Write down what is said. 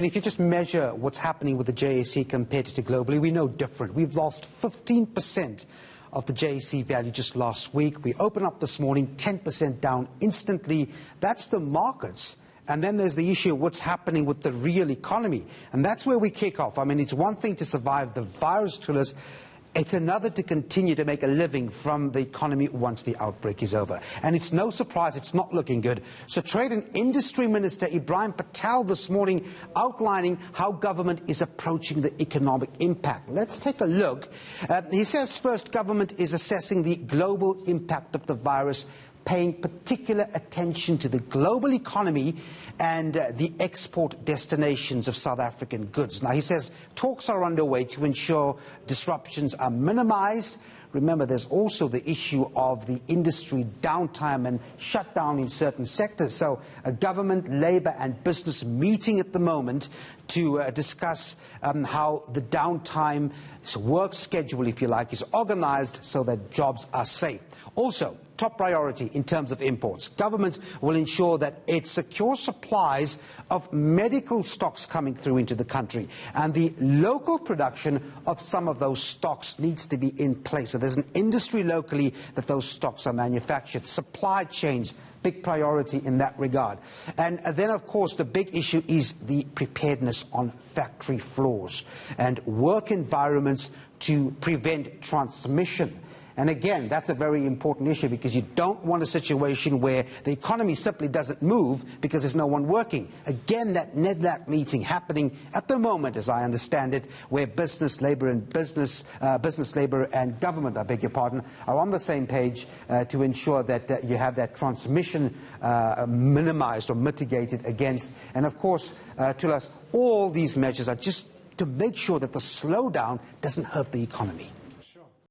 And if you just measure what's happening with the JSE compared to globally, we know different. We've lost 15% of the JSE value just last week. We open up this morning 10% down instantly. That's the markets. And then there's the issue of what's happening with the real economy. And that's where we kick off. I mean, it's one thing to survive the virus, Tulis. It's another to continue to make a living from the economy once the outbreak is over. And it's no surprise it's not looking good. So Trade and Industry Minister Ibrahim Patel this morning outlining how government is approaching the economic impact. Let's take a look. He says first, government is assessing the global impact of the virus, paying particular attention to the global economy and the export destinations of South African goods. Now, he says talks are underway to ensure disruptions are minimized. Remember, there's also the issue of the industry downtime and shutdown in certain sectors. So a government, labour and business meeting at the moment to discuss how the downtime work schedule, if you like, is organised so that jobs are safe. Also, top priority in terms of imports. Government will ensure that it secures supplies of medical stocks coming through into the country. And the local production of some of those stocks needs to be in place. So there's an industry locally that those stocks are manufactured. Supply chains, big priority in that regard. And then, of course, the big issue is the preparedness on factory floors and work environments to prevent transmission. And again, that's a very important issue because you don't want a situation where the economy simply doesn't move because there's no one working. Again, that NEDLAC meeting happening at the moment, as I understand it, where business labour and government, I beg your pardon, are on the same page to ensure that you have that transmission minimized or mitigated against. And of course, to us, all these measures are just to make sure that the slowdown doesn't hurt the economy.